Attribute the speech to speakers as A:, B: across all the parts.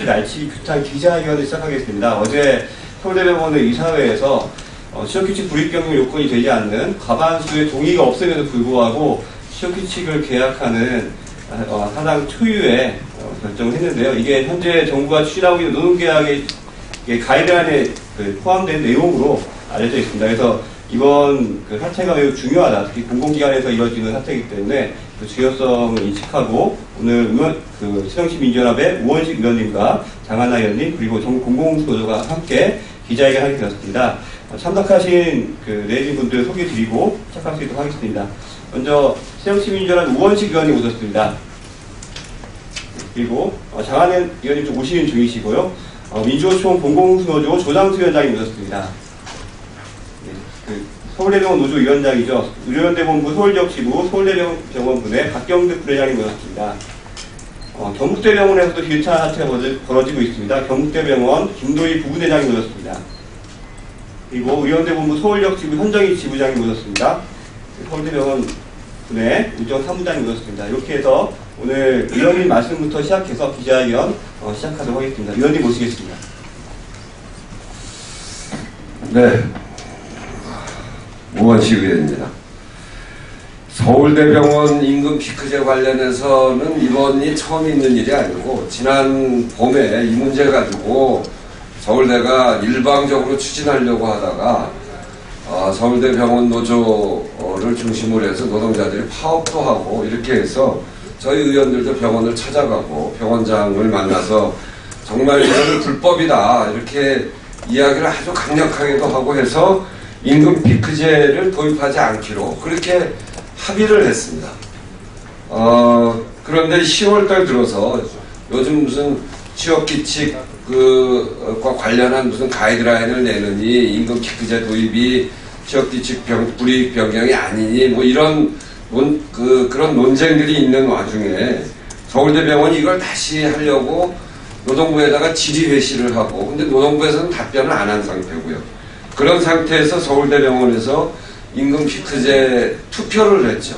A: 날치기 규탄 기자회견을 시작하겠습니다. 어제 서울대병원의 이사회에서 취업규칙 불이익 변경 요건이 되지 않는 과반수의 동의가 없음에도 불구하고 취업규칙을 계약하는 사상 초유의 결정을 했는데요. 이게 현재 정부가 추진하고 있는 노동계약의 가이드라인에 포함된 내용으로 알려져 있습니다. 그래서 이번 사태가 매우 중요하다. 특히 공공기관에서 이루어지는 사태이기 때문에 그 중요성을 인식하고 오늘 새정치민주연합의 우원식 의원님과 장하나 의원님 그리고 전국 공공노조가 함께 기자회견을 하게 되었습니다. 참석하신 내진 분들 소개드리고 시작할 수 있도록 하겠습니다. 먼저 새정치민주연합 우원식 의원님 오셨습니다. 그리고 장하나 의원님 좀 오시는 중이시고요. 민주노총 공공노조 조장수 위원장님 오셨습니다. 서울대병원 노조위원장이죠. 의료연대본부 서울지역지부 서울대병원부 내 박경득 부회장님 모셨습니다. 경북대병원에서도 비슷한 사태가 벌어지고 있습니다. 경북대병원 김도희 부부대장님 모셨습니다. 그리고 의료연대본부 서울지역지부 현정희 지부장님 모셨습니다. 서울대병원 내 우정 사무장님 모셨습니다. 이렇게 해서 오늘 의원님 말씀부터 시작해서 기자회견 시작하도록 하겠습니다. 의원님 모시겠습니다.
B: 네. 우원식 의원입니다. 서울대병원 임금 피크제 관련해서는 이번이 처음 있는 일이 아니고 지난 봄에 이 문제 가지고 서울대가 일방적으로 추진하려고 하다가 서울대병원 노조를 중심으로 해서 노동자들이 파업도 하고 이렇게 해서 저희 의원들도 병원을 찾아가고 병원장을 만나서 정말 이거는 불법이다 이렇게 이야기를 아주 강력하게도 하고 해서 임금 피크제를 도입하지 않기로 그렇게 합의를 했습니다. 그런데 10월달 들어서 요즘 무슨 취업규칙과 관련한 무슨 가이드라인을 내느니 임금 피크제 도입이 취업규칙 불이익 변경이 아니니 뭐 이런 그런 논쟁들이 있는 와중에 서울대병원이 이걸 다시 하려고 노동부에다가 질의 회시를 하고 근데 노동부에서는 답변을 안 한 상태고요. 그런 상태에서 서울대병원에서 임금 피크제 투표를 했죠.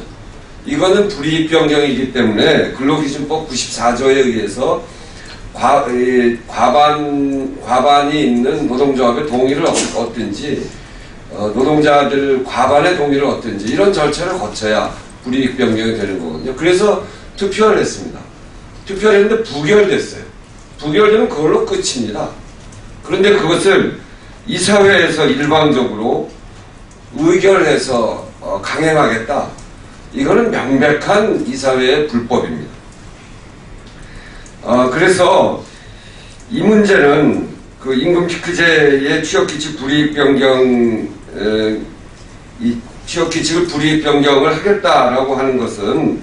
B: 이거는 불이익 변경이기 때문에 근로기준법 94조에 의해서 과반이 있는 노동조합의 동의를 얻든지 노동자들 과반의 동의를 얻든지 이런 절차를 거쳐야 불이익 변경이 되는 거거든요. 그래서 투표를 했습니다. 투표를 했는데 부결됐어요. 부결되면 그걸로 끝입니다. 그런데 그것을 이사회에서 일방적으로 의결해서 강행하겠다. 이거는 명백한 이사회의 불법입니다. 그래서 이 문제는 그 임금 피크제의 취업규칙 불이익 변경, 이 취업규칙을 불이익 변경을 하겠다라고 하는 것은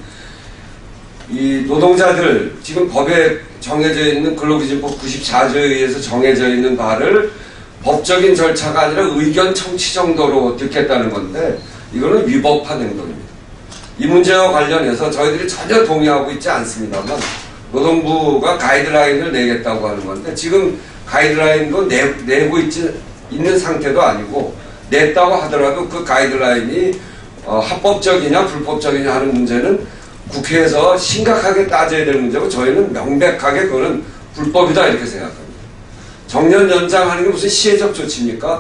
B: 이 노동자들 지금 법에 정해져 있는 근로기준법 94조에 의해서 정해져 있는 바를 법적인 절차가 아니라 의견 청취 정도로 듣겠다는 건데 이거는 위법한 행동입니다. 이 문제와 관련해서 저희들이 전혀 동의하고 있지 않습니다만 노동부가 가이드라인을 내겠다고 하는 건데 지금 가이드라인도 내고 있는 상태도 아니고 냈다고 하더라도 그 가이드라인이 합법적이냐 불법적이냐 하는 문제는 국회에서 심각하게 따져야 될 문제고 저희는 명백하게 그거는 불법이다 이렇게 생각합니다. 정년 연장하는 게 무슨 시혜적 조치입니까?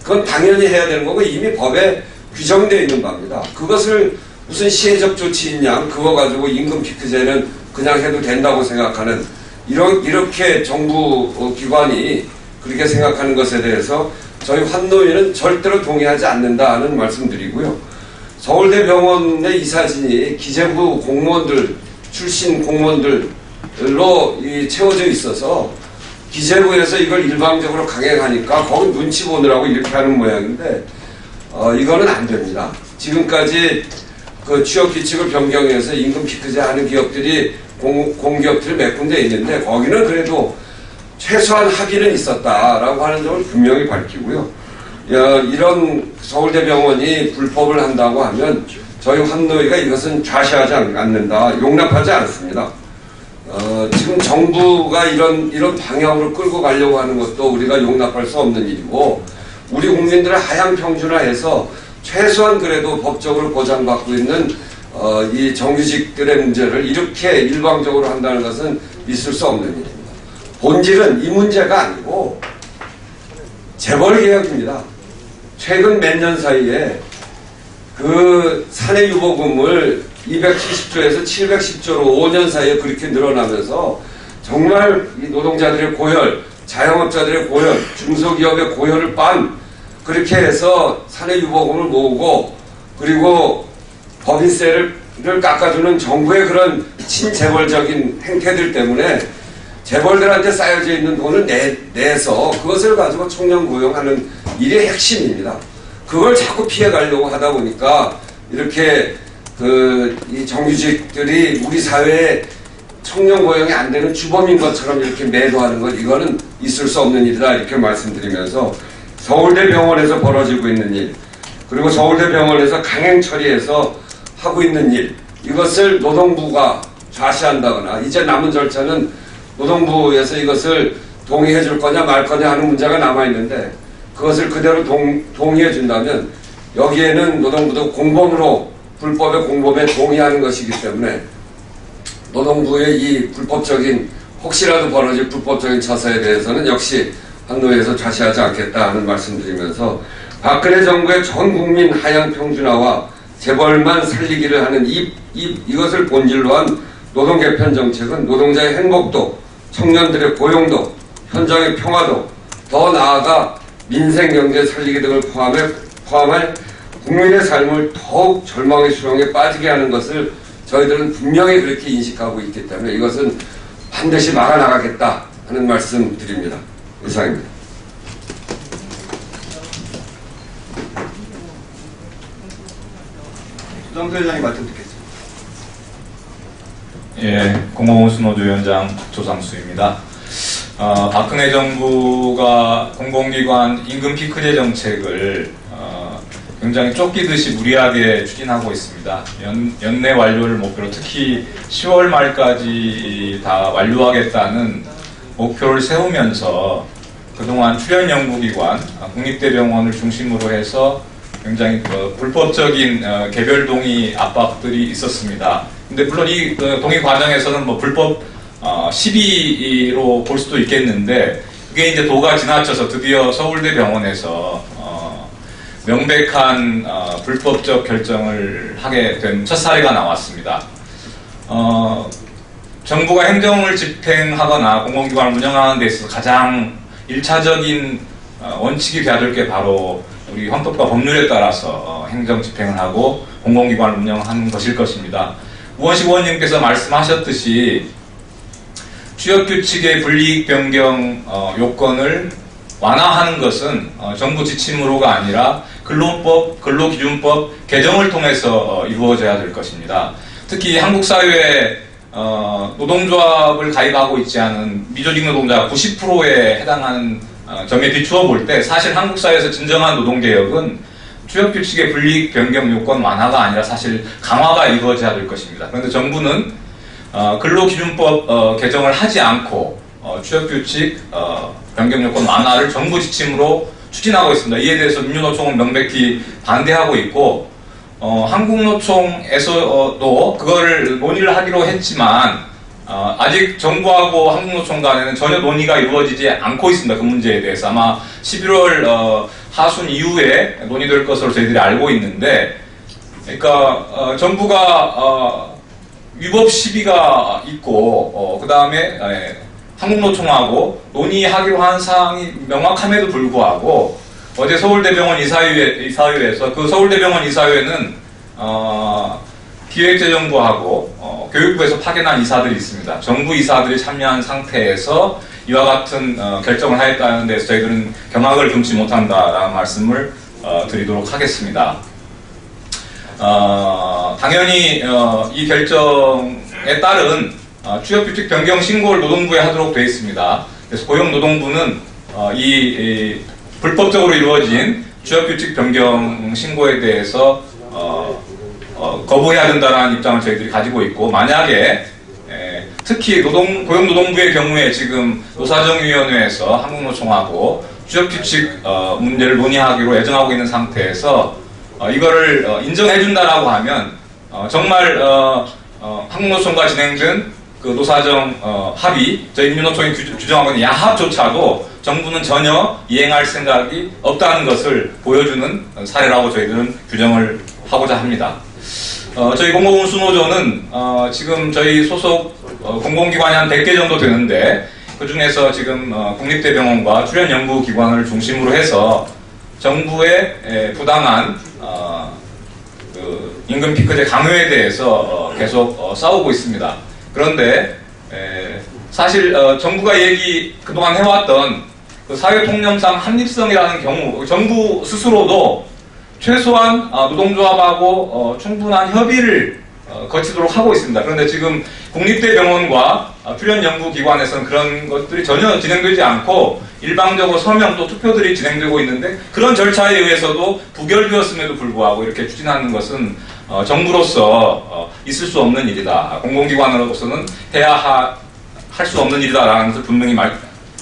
B: 그건 당연히 해야 되는 거고 이미 법에 규정되어 있는 바입니다. 그것을 무슨 시혜적 조치이냐 그거 가지고 임금 피크제는 그냥 해도 된다고 생각하는 이렇게 정부 기관이 그렇게 생각하는 것에 대해서 저희 환노위는 절대로 동의하지 않는다는 말씀드리고요. 서울대병원의 이사진이 기재부 공무원들 출신 공무원들로 채워져 있어서 기재부에서 이걸 일방적으로 강행하니까 거기 눈치 보느라고 이렇게 하는 모양인데 이거는 안 됩니다. 지금까지 그 취업규칙을 변경해서 임금 피크제 하는 기업들이 공기업들이 몇 군데 있는데 거기는 그래도 최소한 합의는 있었다라고 하는 점을 분명히 밝히고요. 이런 서울대병원이 불법을 한다고 하면 저희 환노위가 이것은 좌시하지 않는다, 용납하지 않습니다. 지금 정부가 이런 방향으로 끌고 가려고 하는 것도 우리가 용납할 수 없는 일이고 우리 국민들을 하향 평준화해서 최소한 그래도 법적으로 보장받고 있는 이 정규직들의 문제를 이렇게 일방적으로 한다는 것은 있을 수 없는 일입니다. 본질은 이 문제가 아니고 재벌개혁입니다. 최근 몇 년 사이에 그 사내유보금을 270조에서 710조로 5년 사이에 그렇게 늘어나면서 정말 이 노동자들의 고혈, 자영업자들의 고혈, 중소기업의 고혈을 빤 그렇게 해서 사내유보금을 모으고 그리고 법인세를 깎아주는 정부의 그런 친재벌적인 행태들 때문에 재벌들한테 쌓여져 있는 돈을 내서 그것을 가지고 청년 고용하는 일이 핵심입니다. 그걸 자꾸 피해가려고 하다 보니까 이렇게 이 정규직들이 우리 사회에 청년 고용이 안 되는 주범인 것처럼 이렇게 매도하는 것, 이거는 있을 수 없는 일이다 이렇게 말씀드리면서 서울대병원에서 벌어지고 있는 일, 그리고 서울대병원에서 강행 처리해서 하고 있는 일, 이것을 노동부가 좌시한다거나 이제 남은 절차는 노동부에서 이것을 동의해 줄 거냐 말 거냐 하는 문제가 남아있는데 그것을 그대로 동의해 준다면 여기에는 노동부도 공범으로 불법의 공범에 동의하는 것이기 때문에 노동부의 이 불법적인 혹시라도 벌어질 불법적인 처사에 대해서는 역시 한노회에서 좌시하지 않겠다 하는 말씀드리면서 박근혜 정부의 전 국민 하향 평준화와 재벌만 살리기를 하는 이것을 본질로 한 노동 개편 정책은 노동자의 행복도, 청년들의 고용도, 현장의 평화도, 더 나아가 민생 경제 살리기 등을 포함할 국민의 삶을 더욱 절망의 수렁에 빠지게 하는 것을 저희들은 분명히 그렇게 인식하고 있기 때문에 이것은 반드시 막아나가겠다 하는 말씀 드립니다. 이상입니다.
A: 조장수 회장님 말씀 듣겠습니다.
C: 예, 공공운수노조위원장 조상수입니다. 박근혜 정부가 공공기관 임금 피크제 정책을 굉장히 쫓기듯이 무리하게 추진하고 있습니다. 연내 완료를 목표로 특히 10월 말까지 다 완료하겠다는 목표를 세우면서 그동안 출연연구기관, 국립대병원을 중심으로 해서 굉장히 불법적인 개별 동의 압박들이 있었습니다. 근데 물론 이 동의 과정에서는 뭐 불법 시비로 볼 수도 있겠는데 그게 이제 도가 지나쳐서 드디어 서울대병원에서 명백한 불법적 결정을 하게 된 첫 사례가 나왔습니다. 정부가 행정을 집행하거나 공공기관을 운영하는 데 있어서 가장 1차적인 원칙이 돼야 될 게 바로 우리 헌법과 법률에 따라서 행정 집행을 하고 공공기관을 운영하는 것일 것입니다. 우원식 의원님께서 말씀하셨듯이 취업규칙의 불이익 변경 요건을 완화하는 것은 정부 지침으로가 아니라 근로법, 근로기준법 개정을 통해서 이루어져야 될 것입니다. 특히 한국 사회에 노동조합을 가입하고 있지 않은 미조직 노동자가 90%에 해당하는 점에 비추어 볼 때 사실 한국 사회에서 진정한 노동개혁은 취업규칙의 불이익 변경 요건 완화가 아니라 사실 강화가 이루어져야 될 것입니다. 그런데 정부는 근로기준법 개정을 하지 않고 취업규칙 변경 요건 완화를 정부 지침으로 추진하고 있습니다. 이에 대해서 민주노총은 명백히 반대하고 있고 한국노총에서도 그거를 논의를 하기로 했지만 아직 정부하고 한국노총 간에는 전혀 논의가 이루어지지 않고 있습니다. 그 문제에 대해서 아마 11월 하순 이후에 논의될 것으로 저희들이 알고 있는데, 그러니까 정부가 위법 시비가 있고 그 다음에 한국노총하고 논의하기로 한 사항이 명확함에도 불구하고 어제 서울대병원 이사회에서 그 서울대병원 이사회는 기획재정부하고 교육부에서 파견한 이사들이 있습니다. 정부 이사들이 참여한 상태에서 이와 같은 결정을 하였다는 데서 저희들은 경악을 금치 못한다라는 말씀을 드리도록 하겠습니다. 당연히 이 결정에 따른 취업규칙 변경 신고를 노동부에 하도록 되어 있습니다. 그래서 고용노동부는 이 불법적으로 이루어진 취업규칙 변경 신고에 대해서 거부해야 된다는 입장을 저희들이 가지고 있고, 만약에 특히 고용노동부의 경우에 지금 노사정위원회에서 한국노총하고 취업규칙 문제를 논의하기로 예정하고 있는 상태에서 이거를 인정해준다라고 하면 정말 한국노총과 진행된 그 노사정 합의, 저희 민주노총이 규정하고 있는 야합조차도 정부는 전혀 이행할 생각이 없다는 것을 보여주는 사례라고 저희들은 규정을 하고자 합니다. 저희 공공운수노조는 지금 저희 소속 공공기관이 한 100개 정도 되는데, 그 중에서 지금 국립대병원과 출연연구기관을 중심으로 해서 정부의 부당한 그 임금 피크제 강요에 대해서 계속 싸우고 있습니다. 그런데 사실 정부가 그동안 해왔던 그 사회통념상 합리성이라는 경우, 정부 스스로도 최소한 노동조합하고 충분한 협의를 거치도록 하고 있습니다. 그런데 지금 국립대병원과 출연연구기관에서는 그런 것들이 전혀 진행되지 않고 일방적으로 서명 또 투표들이 진행되고 있는데, 그런 절차에 의해서도 부결되었음에도 불구하고 이렇게 추진하는 것은 정부로서 있을 수 없는 일이다. 공공기관으로서는 해야 할 수 없는 일이다라는 것을 분명히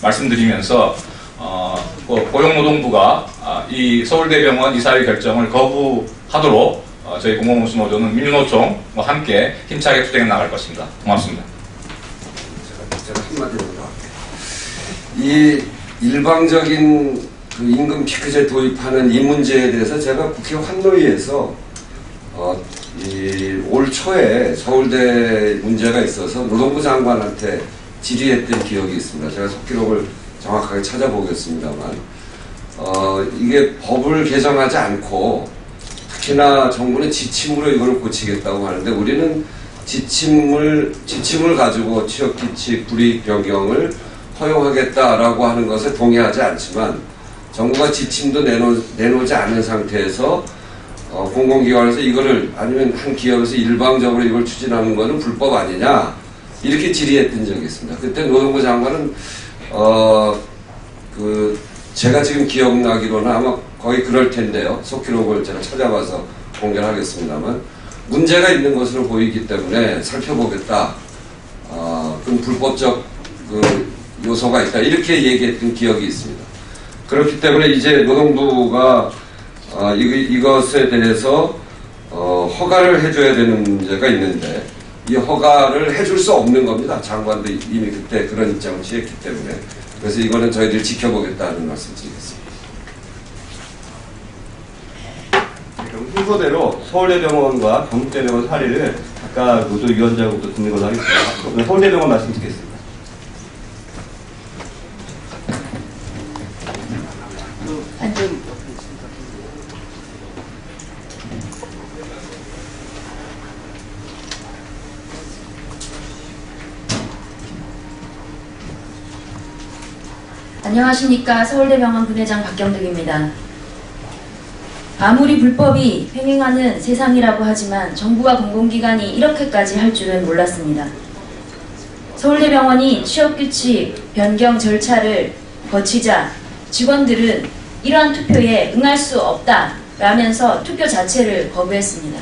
C: 말씀드리면서 고용노동부가 이 서울대병원 이사회 결정을 거부하도록 저희 공공운수노조는 민주노총과 함께 힘차게 투쟁해 나갈 것입니다. 고맙습니다.
B: 제가 한마디로 할게요. 이 일방적인 그 임금 피크제 도입하는 이 문제에 대해서 제가 국회 환노위에서 올 초에 서울대 문제가 있어서 노동부 장관한테 질의했던 기억이 있습니다. 제가 속기록을 정확하게 찾아보겠습니다만, 이게 법을 개정하지 않고 특히나 정부는 지침으로 이걸 고치겠다고 하는데, 우리는 지침을 가지고 취업규칙 불이익 변경을 허용하겠다라고 하는 것에 동의하지 않지만, 정부가 지침도 내놓지 않은 상태에서 공공기관에서 이거를, 아니면 한 기업에서 일방적으로 이걸 추진하는 것은 불법 아니냐, 이렇게 질의했던 적이 있습니다. 그때 노동부 장관은 제가 지금 기억나기로는 아마 거의 그럴 텐데요. 속기록을 제가 찾아봐서 공개를 하겠습니다만, 문제가 있는 것으로 보이기 때문에 살펴보겠다. 그럼 불법적 그 요소가 있다. 이렇게 얘기했던 기억이 있습니다. 그렇기 때문에 이제 노동부가 이것에 대해서 허가를 해줘야 되는 문제가 있는데, 이 허가를 해줄 수 없는 겁니다. 장관도 이미 그때 그런 입장을 취했기 때문에. 그래서 이거는 저희들이 지켜보겠다는 말씀 드리겠습니다.
A: 그럼 순서대로 서울대병원과 경북대병원 사례를 아까 노조위원장으로부터 듣는 걸로 하겠습니다. 서울대병원 말씀 듣겠습니다.
D: 안녕하십니까. 서울대병원 부회장 박경득입니다. 아무리 불법이 횡행하는 세상이라고 하지만 정부와 공공기관이 이렇게까지 할 줄은 몰랐습니다. 서울대병원이 취업규칙 변경 절차를 거치자 직원들은 이러한 투표에 응할 수 없다라면서 투표 자체를 거부했습니다.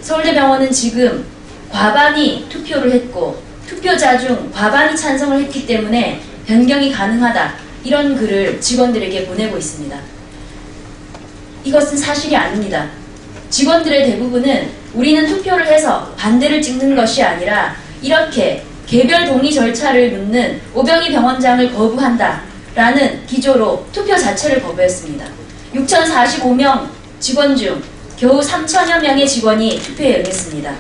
D: 서울대병원은 지금 과반이 투표를 했고 투표자 중 과반이 찬성을 했기 때문에 변경이 가능하다, 이런 글을 직원들에게 보내고 있습니다. 이것은 사실이 아닙니다. 직원들의 대부분은 우리는 투표를 해서 반대를 찍는 것이 아니라 이렇게 개별 동의 절차를 묻는 오병희 병원장을 거부한다 라는 기조로 투표 자체를 거부했습니다. 6,045명 직원 중 겨우 3,000여 명의 직원이 투표에 응했습니다.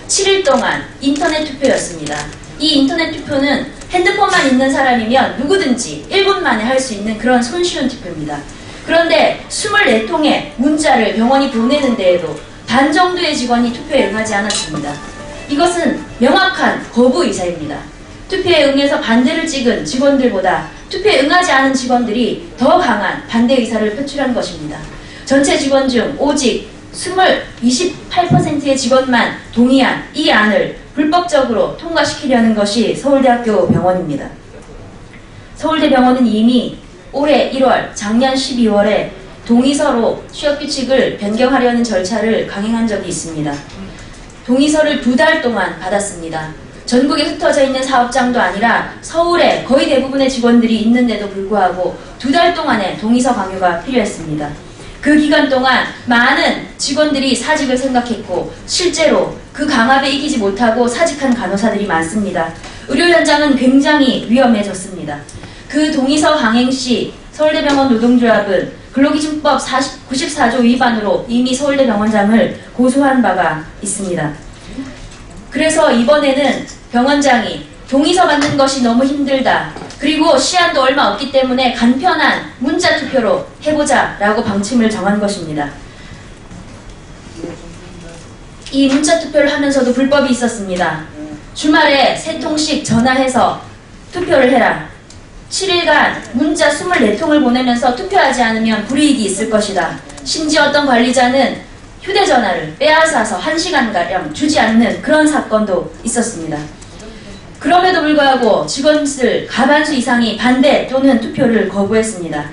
D: 7일 동안 인터넷 투표였습니다. 이 인터넷 투표는 핸드폰만 있는 사람이면 누구든지 1분 만에 할 수 있는 그런 손쉬운 투표입니다. 그런데 24통의 문자를 병원이 보내는 데에도 반 정도의 직원이 투표에 응하지 않았습니다. 이것은 명확한 거부 의사입니다. 투표에 응해서 반대를 찍은 직원들보다 투표에 응하지 않은 직원들이 더 강한 반대 의사를 표출한 것입니다. 전체 직원 중 오직 28%의 직원만 동의한 이 안을 불법적으로 통과시키려는 것이 서울대학교 병원입니다. 서울대병원은 이미 올해 1월, 작년 12월에 동의서로 취업규칙을 변경하려는 절차를 강행한 적이 있습니다. 동의서를 2달 동안 받았습니다. 전국에 흩어져 있는 사업장도 아니라 서울에 거의 대부분의 직원들이 있는데도 불구하고 2달 동안의 동의서 강요가 필요했습니다. 그 기간 동안 많은 직원들이 사직을 생각했고 실제로 그 강압에 이기지 못하고 사직한 간호사들이 많습니다. 의료 현장은 굉장히 위험해졌습니다. 그 동의서 강행 시 서울대병원 노동조합은 근로기준법 94조 위반으로 이미 서울대병원장을 고소한 바가 있습니다. 그래서 이번에는 병원장이 동의서 받는 것이 너무 힘들다. 그리고 시한도 얼마 없기 때문에 간편한 문자 투표로 해보자라고 방침을 정한 것입니다. 이 문자 투표를 하면서도 불법이 있었습니다. 주말에 3통씩 전화해서 투표를 해라. 7일간 문자 24통을 보내면서 투표하지 않으면 불이익이 있을 것이다. 심지어 어떤 관리자는 휴대전화를 빼앗아서 1시간가량 주지 않는 그런 사건도 있었습니다. 그럼에도 불구하고 직원들 과반수 이상이 반대 또는 투표를 거부했습니다.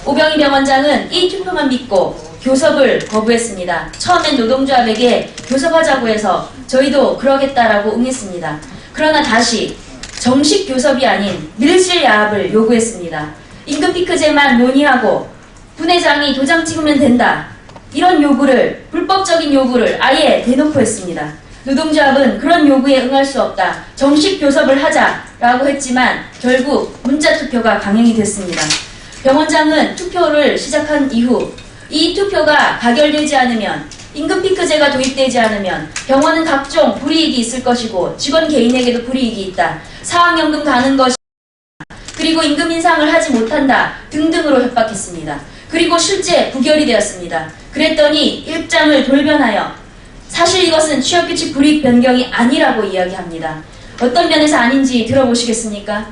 D: 오병희 병원장은 이 투표만 믿고 교섭을 거부했습니다. 처음엔 노동조합에게 교섭하자고 해서 저희도 그러겠다라고 응했습니다. 그러나 다시 정식 교섭이 아닌 밀실 야합을 요구했습니다. 임금 피크제만 논의하고 분회장이 도장 찍으면 된다. 이런 요구를, 불법적인 요구를 아예 대놓고 했습니다. 노동조합은 그런 요구에 응할 수 없다. 정식 교섭을 하자라고 했지만 결국 문자투표가 강행이 됐습니다. 병원장은 투표를 시작한 이후 이 투표가 가결되지 않으면 임금 피크제가 도입되지 않으면 병원은 각종 불이익이 있을 것이고 직원 개인에게도 불이익이 있다. 사학연금 가는 것이 그리고 임금 인상을 하지 못한다 등등으로 협박했습니다. 그리고 실제 부결이 되었습니다. 그랬더니 입장을 돌변하여 사실 이것은 취업규칙 불이익 변경이 아니라고 이야기합니다. 어떤 면에서 아닌지 들어보시겠습니까?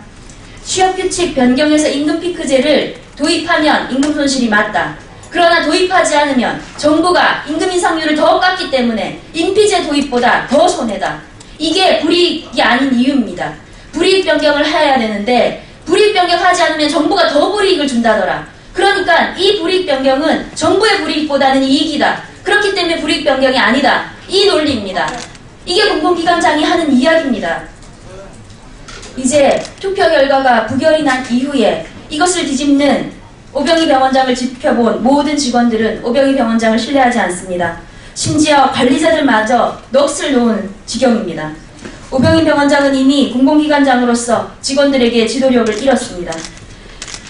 D: 취업규칙 변경에서 임금 피크제를 도입하면 임금 손실이 맞다. 그러나 도입하지 않으면 정부가 임금 인상률을 더 깎기 때문에 인피제 도입보다 더 손해다. 이게 불이익이 아닌 이유입니다. 불이익 변경을 해야 되는데 불이익 변경하지 않으면 정부가 더 불이익을 준다더라. 그러니까 이 불이익 변경은 정부의 불이익보다는 이익이다. 그렇기 때문에 불이익 변경이 아니다. 이 논리입니다. 이게 공공기관장이 하는 이야기입니다. 이제 투표 결과가 부결이 난 이후에 이것을 뒤집는 오병희 병원장을 지켜본 모든 직원들은 오병희 병원장을 신뢰하지 않습니다. 심지어 관리자들마저 넋을 놓은 지경입니다. 오병희 병원장은 이미 공공기관장으로서 직원들에게 지도력을 잃었습니다.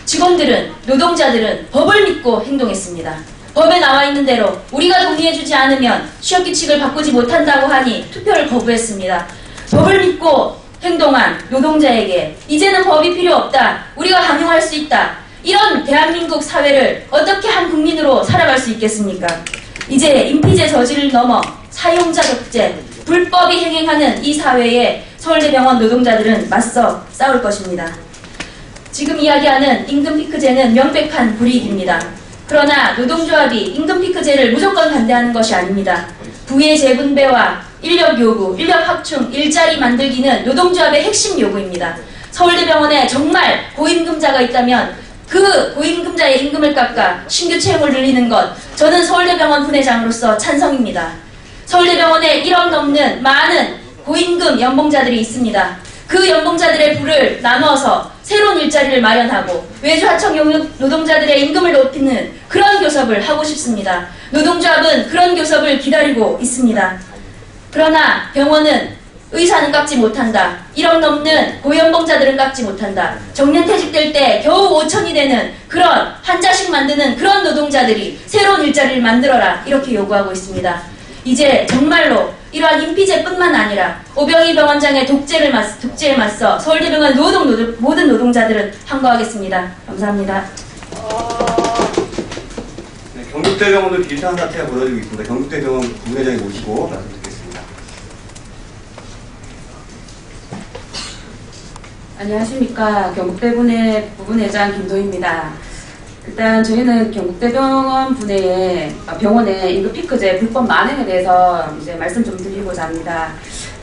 D: 직원들은, 노동자들은 법을 믿고 행동했습니다. 법에 나와 있는 대로 우리가 동의해주지 않으면 취업규칙을 바꾸지 못한다고 하니 투표를 거부했습니다. 법을 믿고 행동한 노동자에게 이제는 법이 필요 없다. 우리가 강용할 수 있다. 이런 대한민국 사회를 어떻게 한 국민으로 살아갈 수 있겠습니까? 이제 인피제 저지를 넘어 사용자 독재, 불법이 행행하는 이 사회에 서울대병원 노동자들은 맞서 싸울 것입니다. 지금 이야기하는 임금 피크제는 명백한 불이익입니다. 그러나 노동조합이 임금 피크제를 무조건 반대하는 것이 아닙니다. 부의 재분배와 인력 요구, 인력 확충, 일자리 만들기는 노동조합의 핵심 요구입니다. 서울대병원에 정말 고임금자가 있다면 그 고임금자의 임금을 깎아 신규 채용을 늘리는 것, 저는 서울대병원 분회장으로서 찬성입니다. 서울대병원에 1억 넘는 많은 고임금 연봉자들이 있습니다. 그 연봉자들의 부를 나누어서 새로운 일자리를 마련하고 외주 하청 노동자들의 임금을 높이는 그런 교섭을 하고 싶습니다. 노동조합은 그런 교섭을 기다리고 있습니다. 그러나 병원은 의사는 깎지 못한다. 1억 넘는 고연봉자들은 깎지 못한다. 정년퇴직될 때 겨우 5천이 되는 그런 환자식 만드는 그런 노동자들이 새로운 일자리를 만들어라. 이렇게 요구하고 있습니다. 이제 정말로 이러한 인피제뿐만 아니라 오병희 병원장의 독재에 맞서 서울대병원 모든 노동자들은 항거하겠습니다. 감사합니다.
A: 네, 경북대병원도 비슷한 사태가 벌어지고 있습니다. 경북대병원 부회장이 모시고 말씀 듣겠습니다.
E: 안녕하십니까. 경북대분회 부분회장 김도희입니다. 일단 저희는 경북대병원 분회에 병원의 임금 피크제 불법 만행에 대해서 이제 말씀 좀 드리고자 합니다.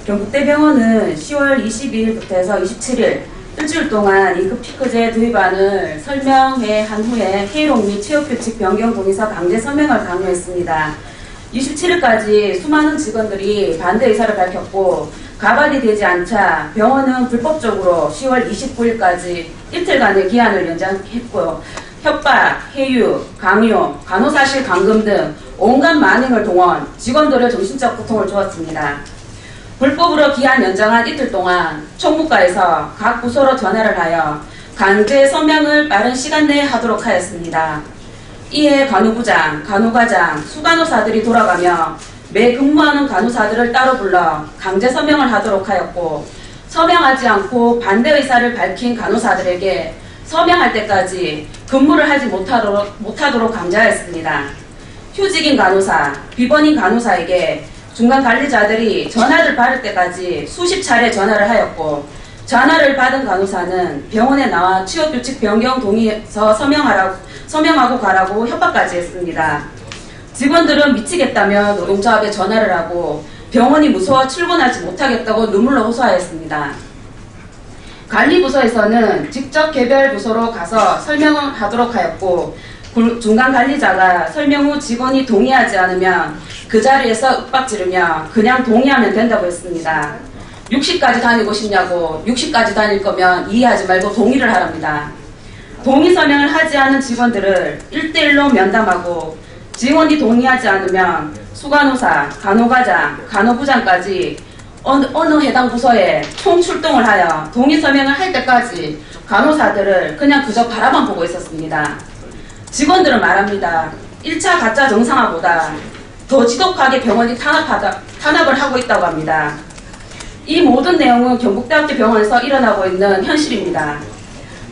E: 경북대병원은 10월 22일부터 해서 27일 일주일 동안 임금 피크제 도입안을 설명회 한 후에 회의록 및 취업규칙 변경 동의서 강제 서명을 강요했습니다. 27일까지 수많은 직원들이 반대 의사를 밝혔고 가발이 되지 않자 병원은 불법적으로 10월 29일까지 이틀간의 기한을 연장했고요. 협박, 해유, 강요, 간호사실 감금 등 온갖 만행을 동원 직원들의 정신적 고통을 주었습니다. 불법으로 기한 연장한 이틀 동안 총무과에서 각 부서로 전화를 하여 강제 서명을 빠른 시간 내에 하도록 하였습니다. 이에 간호부장, 간호과장, 수간호사들이 돌아가며 매 근무하는 간호사들을 따로 불러 강제 서명을 하도록 하였고, 서명하지 않고 반대 의사를 밝힌 간호사들에게 서명할 때까지 근무를 하지 못하도록 강제하였습니다. 휴직인 간호사, 비번인 간호사에게 중간 관리자들이 전화를 받을 때까지 수십 차례 전화를 하였고, 전화를 받은 간호사는 병원에 나와 취업규칙 변경 동의서 서명하고 가라고 협박까지 했습니다. 직원들은 미치겠다며 노동조합에 전화를 하고 병원이 무서워 출근하지 못하겠다고 눈물로 호소하였습니다. 관리부서에서는 직접 개별 부서로 가서 설명을 하도록 하였고, 중간 관리자가 설명 후 직원이 동의하지 않으면 그 자리에서 윽박지르며 그냥 동의하면 된다고 했습니다. 60까지 다니고 싶냐고, 60까지 다닐 거면 이해하지 말고 동의를 하랍니다. 동의 서명을 하지 않은 직원들을 1대1로 면담하고, 직원이 동의하지 않으면 수간호사, 간호과장, 간호부장까지 어느 해당 부서에 총출동을 하여 동의 서명을 할 때까지 간호사들을 그냥 그저 바라만 보고 있었습니다. 직원들은 말합니다. 1차 가짜 정상화보다 더 지독하게 병원이 탄압을 하고 있다고 합니다. 이 모든 내용은 경북대학교 병원에서 일어나고 있는 현실입니다.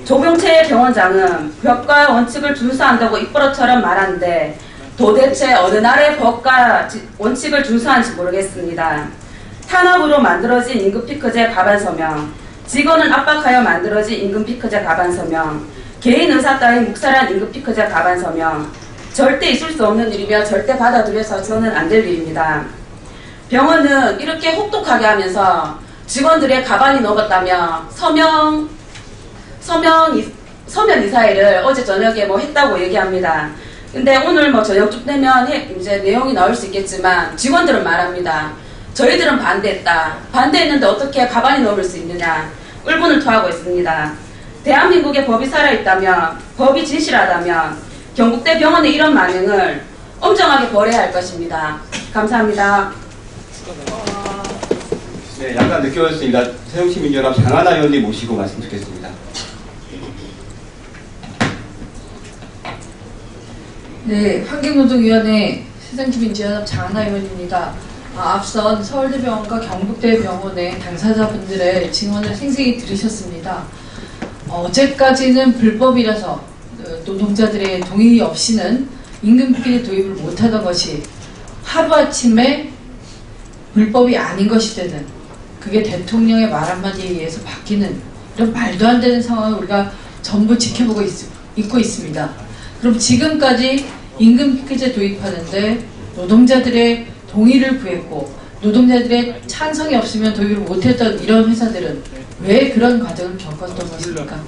E: 조병채 병원장은 법과 원칙을 준수한다고 입버릇처럼 말하는데 도대체 어느 나라의 법과 원칙을 준수하는지 모르겠습니다. 탄압으로 만들어진 임금피크제 가반서명, 직원을 압박하여 만들어진 임금피크제 가반서명, 개인 의사 따윈 묵살한 임금피크제 가반서명, 절대 있을 수 없는 일이며 절대 받아들여서 저는 안 될 일입니다. 병원은 이렇게 혹독하게 하면서 직원들의 가반이 넘었다며 서면 이사회를 어제 저녁에 했다고 얘기합니다. 근데 오늘 저녁쯤 되면 이제 내용이 나올 수 있겠지만 직원들은 말합니다. 저희들은 반대했다. 반대했는데 어떻게 가반이 넘을 수 있느냐. 울분을 토하고 있습니다. 대한민국에 법이 살아있다면, 법이 진실하다면 경북대 병원의 이런 만행을 엄정하게 벌해야 할 것입니다. 감사합니다.
A: 네, 약간 늦게 오셨습니다. 새정치민주연합 장하나 의원님 모시고 말씀 듣겠습니다.
F: 네, 환경노동위원회 새정치민주연합 장하나 의원입니다. 앞선 서울대병원과 경북대병원의 당사자분들의 증언을 생생히 들으셨습니다. 어제까지는 불법이라서 노동자들의 동의 없이는 임금피크제 도입을 못하던 것이 하루아침에 불법이 아닌 것이 되는, 그게 대통령의 말 한마디에 의해서 바뀌는 이런 말도 안 되는 상황을 우리가 전부 지켜보고 있고 있습니다. 그럼 지금까지 임금피크제 도입하는데 노동자들의 동의를 구했고 노동자들의 찬성이 없으면 도입을 못했던 이런 회사들은 왜 그런 과정을 겪었던 것입니까?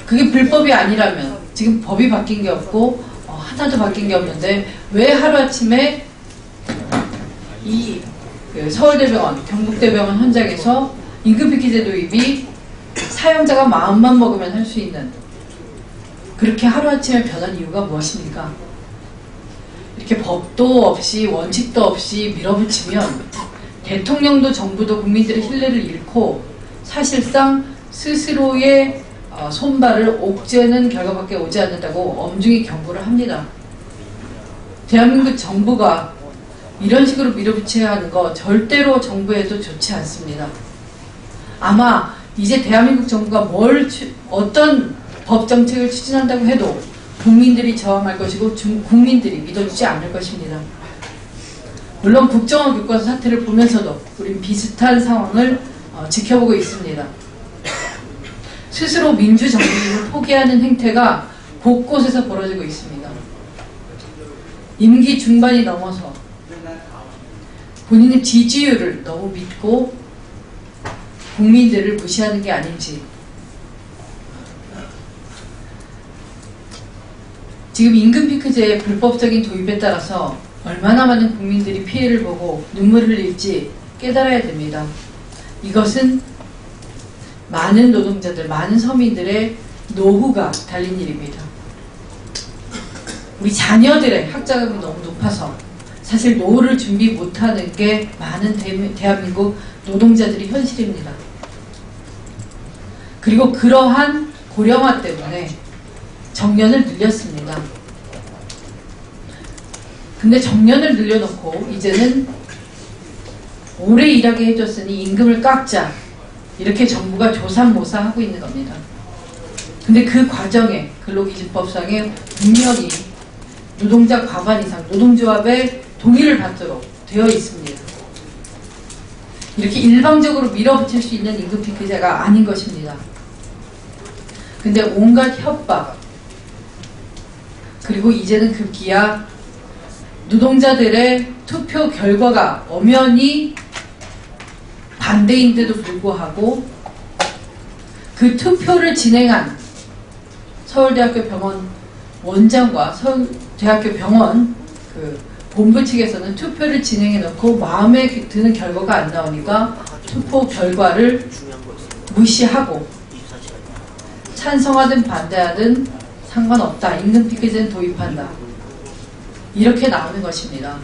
F: 그게 불법이 아니라면 지금 법이 바뀐 게 없고 하나도 바뀐 게 없는데 왜 하루아침에 이 서울대병원, 경북대병원 현장에서 임금피크제 도입이 사용자가 마음만 먹으면 할 수 있는, 그렇게 하루아침에 변한 이유가 무엇입니까? 이렇게 법도 없이 원칙도 없이 밀어붙이면 대통령도 정부도 국민들의 신뢰를 잃고 사실상 스스로의 손발을 옥죄는 결과밖에 오지 않는다고 엄중히 경고를 합니다. 대한민국 정부가 이런 식으로 밀어붙여야 하는 거 절대로 정부에도 좋지 않습니다. 아마 이제 대한민국 정부가 어떤 법 정책을 추진한다고 해도 국민들이 저항할 것이고 국민들이 믿어주지 않을 것입니다. 물론 국정원 교과서 사태를 보면서도 우린 비슷한 상황을 지켜보고 있습니다. 스스로 민주정부를 포기하는 행태가 곳곳에서 벌어지고 있습니다. 임기 중반이 넘어서 본인의 지지율을 너무 믿고 국민들을 무시하는 게 아닌지, 지금 임금피크제의 불법적인 도입에 따라서 얼마나 많은 국민들이 피해를 보고 눈물을 흘릴지 깨달아야 됩니다. 이것은 많은 노동자들, 많은 서민들의 노후가 달린 일입니다. 우리 자녀들의 학자금이 너무 높아서 사실 노후를 준비 못하는 게 많은 대한민국 노동자들이 현실입니다. 그리고 그러한 고령화 때문에 정년을 늘렸습니다. 근데 정년을 늘려놓고 이제는 오래 일하게 해줬으니 임금을 깎자, 이렇게 정부가 조삼모사하고 있는 겁니다. 근데 그 과정에 근로기준법상에 분명히 노동자 과반 이상 노동조합의 동의를 받도록 되어 있습니다. 이렇게 일방적으로 밀어붙일 수 있는 임금 피크제가 아닌 것입니다. 근데 온갖 협박, 그리고 이제는 급기야 노동자들의 투표 결과가 엄연히 반대인데도 불구하고 그 투표를 진행한 서울대학교 병원 원장과 서울대학교 병원 그 본부 측에서는 투표를 진행해 놓고 마음에 드는 결과가 안 나오니까 투표 결과를 무시하고 찬성하든 반대하든 상관없다, 임금 피크제는 도입한다, 이렇게 나오는 것입니다.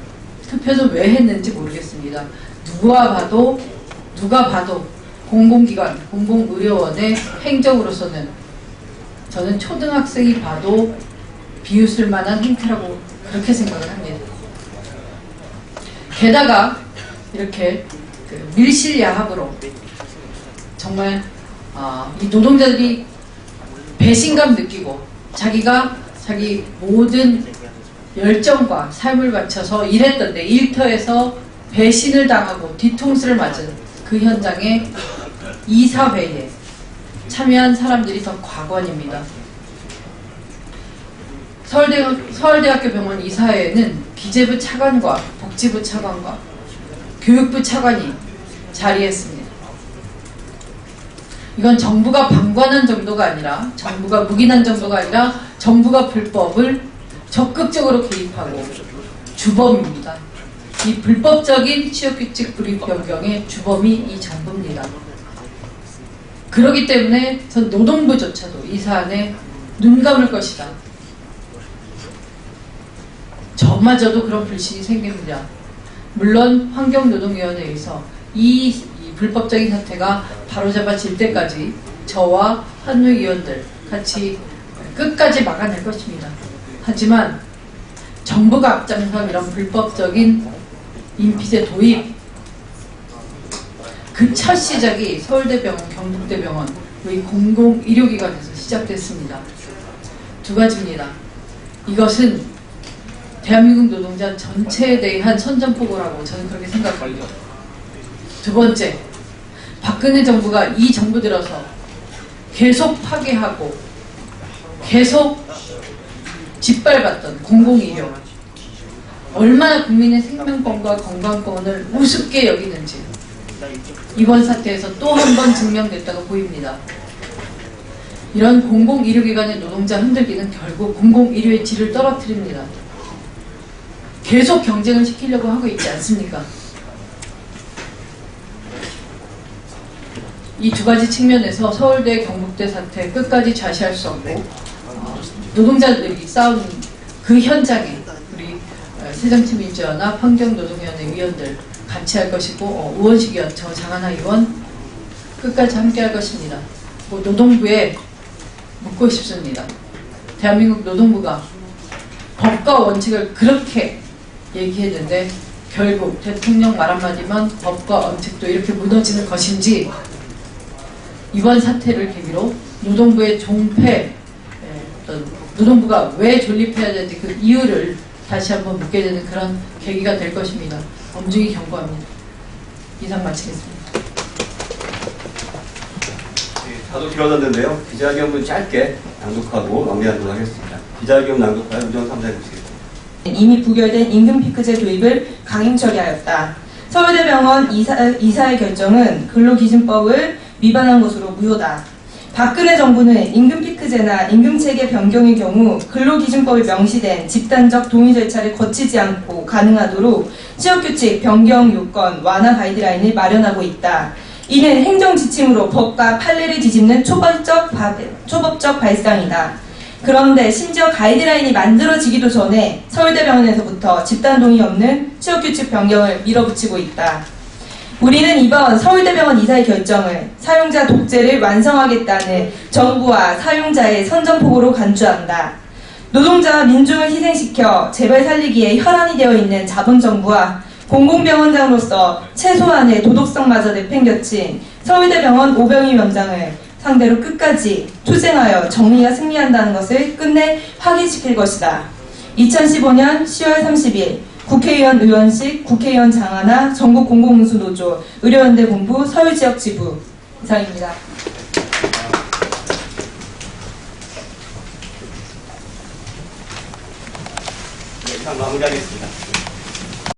F: 투표는 왜 했는지 모르겠습니다. 누가 봐도 공공기관, 공공의료원의 행정으로서는 저는 초등학생이 봐도 비웃을 만한 행태라고 그렇게 생각을 합니다. 게다가 이렇게 그 밀실야합으로 정말 이 노동자들이 배신감 느끼고 자기가 자기 모든 열정과 삶을 바쳐서 일했던데 일터에서 배신을 당하고 뒤통수를 맞은 그 현장에 이사회에 참여한 사람들이 더 과관입니다. 서울대학교 병원 이사회에는 기재부 차관과 복지부 차관과 교육부 차관이 자리했습니다. 이건 정부가 방관한 정도가 아니라, 정부가 묵인한 정도가 아니라 정부가 불법을 적극적으로 개입하고 주범입니다. 이 불법적인 취업규칙 불이익 변경의 주범이 이 정부입니다. 그렇기 때문에 전 노동부조차도 이 사안에 눈 감을 것이다, 저마저도 그런 불신이 생깁니다. 물론 환경노동위원회에서 이 불법적인 사태가 바로잡아질 때까지 저와 환노위원들 같이 끝까지 막아낼 것입니다. 하지만 정부가 앞장선 이런 불법적인 임피제 도입, 그 첫 시작이 서울대병원, 경북대병원, 우리 공공의료기관에서 시작됐습니다. 두 가지입니다. 이것은 대한민국 노동자 전체에 대한 선전포고라고 저는 그렇게 생각합니다. 두 번째, 박근혜 정부가 이 정부 들어서 계속 파괴하고 계속 짓밟았던 공공의료, 얼마나 국민의 생명권과 건강권을 우습게 여기는지 이번 사태에서 또 한 번 증명됐다고 보입니다. 이런 공공의료기관의 노동자 흔들기는 결국 공공의료의 질을 떨어뜨립니다. 계속 경쟁을 시키려고 하고 있지 않습니까? 이 두 가지 측면에서 서울대, 경북대 사태 끝까지 좌시할 수 없고 노동자들이 싸우는 그 현장에 우리 새정치민주연합 환경노동위원회 위원들 같이 할 것이고 우원식 의원, 저 장하나 의원 끝까지 함께 할 것입니다. 노동부에 묻고 싶습니다. 대한민국 노동부가 법과 원칙을 그렇게 얘기했는데 결국 대통령 말 한마디만 법과 원칙도 이렇게 무너지는 것인지, 이번 사태를 계기로 노동부의 종패, 노동부가 왜 존립해야 되는지 그 이유를 다시 한번 묻게 되는 그런 계기가 될 것입니다. 엄중히 경고합니다. 이상 마치겠습니다.
A: 다소 길어졌는데요. 기자회견문 짧게 낭독하고 마무리하도록 하겠습니다. 기자회견 낭독할 우정 3자 모시겠습니다.
G: 이미 부결된 임금 피크제 도입을 강행 처리하였다. 서울대병원 이사의 결정은 근로기준법을 위반한 것으로 무효다. 박근혜 정부는 임금 피크제나 임금체계 변경의 경우 근로기준법에 명시된 집단적 동의 절차를 거치지 않고 가능하도록 취업규칙 변경 요건 완화 가이드라인을 마련하고 있다. 이는 행정 지침으로 법과 판례를 뒤집는 초법적 발상이다. 그런데 심지어 가이드라인이 만들어지기도 전에 서울대병원에서부터 집단 동의 없는 취업규칙 변경을 밀어붙이고 있다. 우리는 이번 서울대병원 이사의 결정을 사용자 독재를 완성하겠다는 정부와 사용자의 선전포고로 간주한다. 노동자와 민중을 희생시켜 재벌 살리기에 혈안이 되어 있는 자본정부와 공공병원장으로서 최소한의 도덕성마저 내팽겨친 서울대병원 오병희 원장을 상대로 끝까지 투쟁하여 정의가 승리한다는 것을 끝내 확인시킬 것이다. 2015년 10월 30일 국회의원 의원식 국회의원 장하나 전국공공운수노조 의료연대 본부 서울지역지부 이상입니다.
A: 네, 이상 마무리하겠습니다.